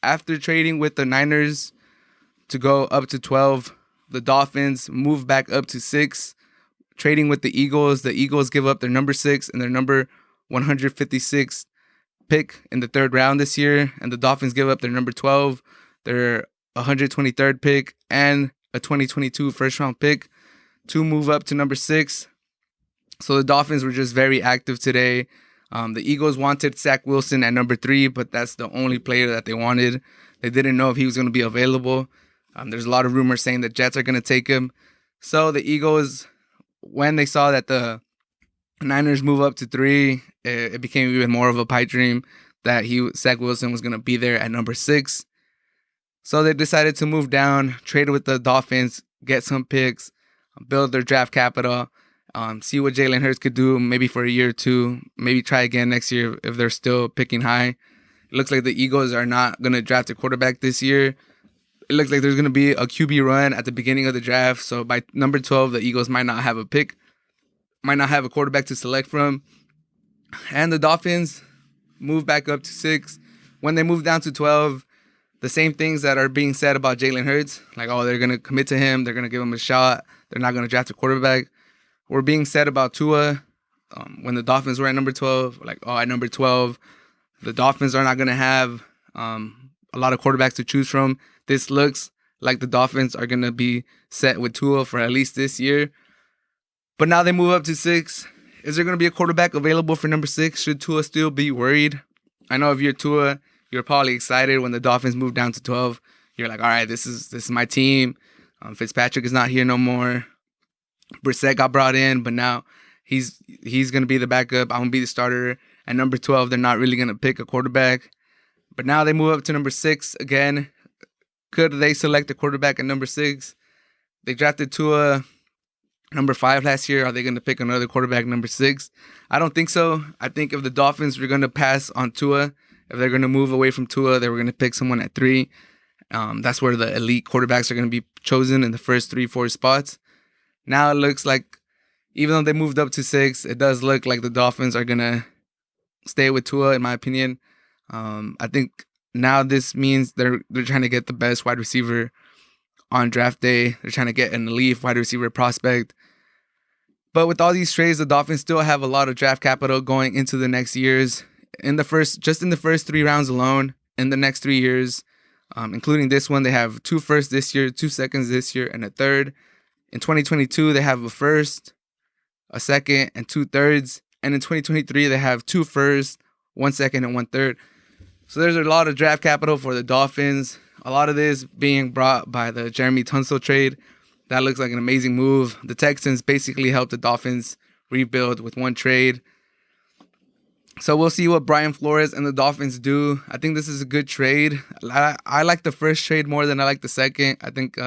after trading with the Niners to go up to 12, the Dolphins move back up to 6. Trading with the Eagles give up their number 6 and their number 156 pick in the 3rd round this year, and the Dolphins give up their number 12, their 123rd pick, and a 2022 first-round pick to move up to number 6. So the Dolphins were just very active today. The Eagles wanted Zach Wilson at number 3, but that's the only player that they wanted. They didn't know if he was going to be available. There's a lot of rumors saying the Jets are going to take him. So the Eagles, when they saw that the Niners move up to 3, it became even more of a pipe dream that Zach Wilson was going to be there at number 6. So they decided to move down, trade with the Dolphins, get some picks, build their draft capital, see what Jalen Hurts could do maybe for a year or two, maybe try again next year if they're still picking high. It looks like the Eagles are not going to draft a quarterback this year. It looks like there's going to be a QB run at the beginning of the draft. So by number 12, the Eagles might not have a pick, might not have a quarterback to select from. And the Dolphins move back up to 6. When they move down to 12, the same things that are being said about Jalen Hurts, like, oh, they're going to commit to him, they're going to give him a shot, they're not going to draft a quarterback, were being said about Tua when the Dolphins were at number 12. Like, oh, at number 12, the Dolphins are not going to have a lot of quarterbacks to choose from. This looks like the Dolphins are going to be set with Tua for at least this year. But now they move up to 6. Is there going to be a quarterback available for number 6? Should Tua still be worried? I know if you're Tua, you're probably excited when the Dolphins move down to 12. You're like, all right, this is my team. Fitzpatrick is not here no more. Brissett got brought in, but now he's going to be the backup. I'm going to be the starter. At number 12, they're not really going to pick a quarterback. But now they move up to number 6 again. Could they select a quarterback at number 6? They drafted Tua number 5 last year. Are they going to pick another quarterback number 6? I don't think so. I think if the Dolphins were going to pass on Tua, if they're going to move away from Tua, they were going to pick someone at 3. That's where the elite quarterbacks are going to be chosen in the first 3-4 spots. Now it looks like, even though they moved up to 6, it does look like the Dolphins are going to stay with Tua, in my opinion. I think now this means they're trying to get the best wide receiver on draft day. They're trying to get an elite wide receiver prospect. But with all these trades, the Dolphins still have a lot of draft capital going into the next years. In the first 3 rounds alone, in the next 3 years, including this one, they have 2 firsts this year, 2 seconds this year, and a third. In 2022, they have a first, a second, and 2 thirds. And in 2023, they have 2 firsts, 1 second, and 1 third. So there's a lot of draft capital for the Dolphins. A lot of this being brought by the Jeremy Tunsil trade. That looks like an amazing move. The Texans basically helped the Dolphins rebuild with one trade. So we'll see what Brian Flores and the Dolphins do. I think this is a good trade. I like the first trade more than I like the second. I think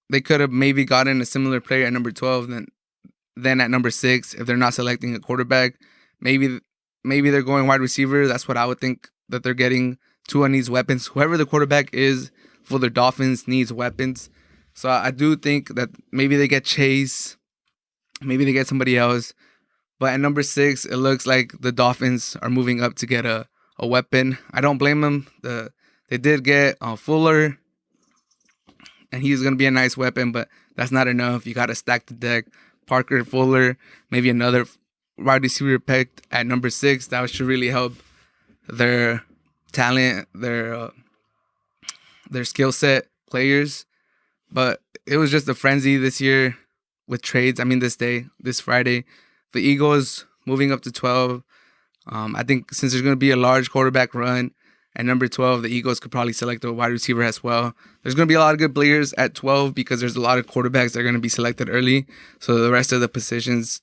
they could have maybe gotten a similar player at number 12 than at number 6 if they're not selecting a quarterback. Maybe they're going wide receiver. That's what I would think that they're getting. Tua needs weapons. Whoever the quarterback is for the Dolphins needs weapons. So I do think that maybe they get Chase. Maybe they get somebody else. But at number 6, it looks like the Dolphins are moving up to get a weapon. I don't blame them. They did get Fuller, and he's going to be a nice weapon, but that's not enough. You got to stack the deck. Parker, Fuller, maybe another wide receiver picked at number 6. That should really help their talent, their skill set players. But it was just a frenzy this year with trades. This Friday. The Eagles moving up to 12. I think since there's going to be a large quarterback run at number 12, the Eagles could probably select a wide receiver as well. There's going to be a lot of good players at 12 because there's a lot of quarterbacks that are going to be selected early. So the rest of the positions,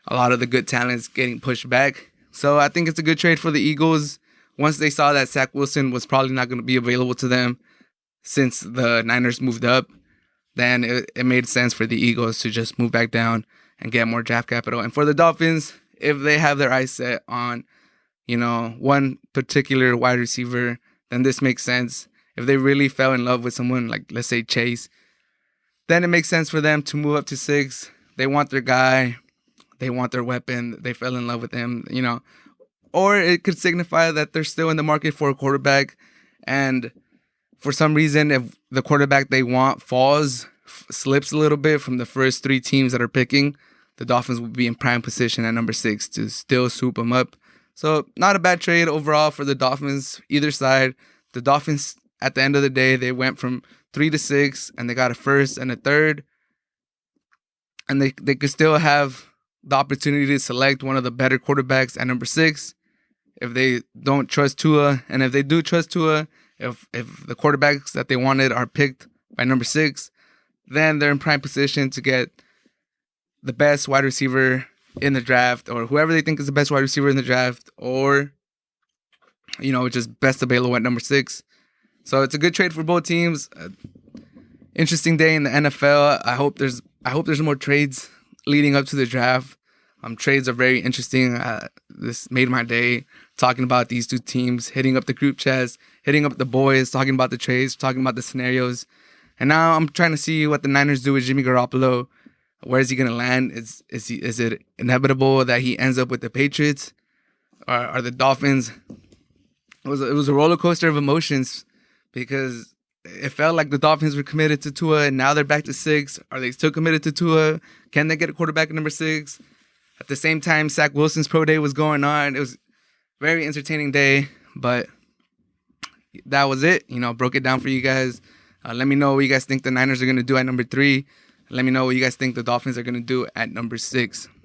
a lot of the good talents getting pushed back. So I think it's a good trade for the Eagles. Once they saw that Zach Wilson was probably not going to be available to them since the Niners moved up, then it made sense for the Eagles to just move back down and get more draft capital. And for the Dolphins, if they have their eyes set on, one particular wide receiver, then this makes sense. If they really fell in love with someone like, let's say, Chase, then it makes sense for them to move up to 6. They want their guy. They want their weapon. They fell in love with him, Or it could signify that they're still in the market for a quarterback And for some reason, if the quarterback they want slips a little bit from the first 3 teams that are picking, the Dolphins will be in prime position at number 6 to still swoop them up. So not a bad trade overall for the Dolphins, either side. The Dolphins, at the end of the day, they went from 3 to 6, and they got a first and a third. And they could still have the opportunity to select one of the better quarterbacks at number 6 if they don't trust Tua. And if they do trust Tua, if the quarterbacks that they wanted are picked by number 6, then they're in prime position to get the best wide receiver in the draft, or whoever they think is the best wide receiver in the draft, or, just best available at number 6. So it's a good trade for both teams. Interesting day in the NFL. I hope there's more trades leading up to the draft. Trades are very interesting. This made my day, talking about these 2 teams, hitting up the group chats, hitting up the boys, talking about the trades, talking about the scenarios. And now I'm trying to see what the Niners do with Jimmy Garoppolo. Where is he going to land? Is it inevitable that he ends up with the Patriots? Or are the Dolphins? It was a roller coaster of emotions, because it felt like the Dolphins were committed to Tua, and now they're back to 6. Are they still committed to Tua? Can they get a quarterback at number 6? At the same time, Zach Wilson's pro day was going on. It was a very entertaining day, but that was it. Broke it down for you guys. Let me know what you guys think the Niners are going to do at number 3. Let me know what you guys think the Dolphins are going to do at number 6.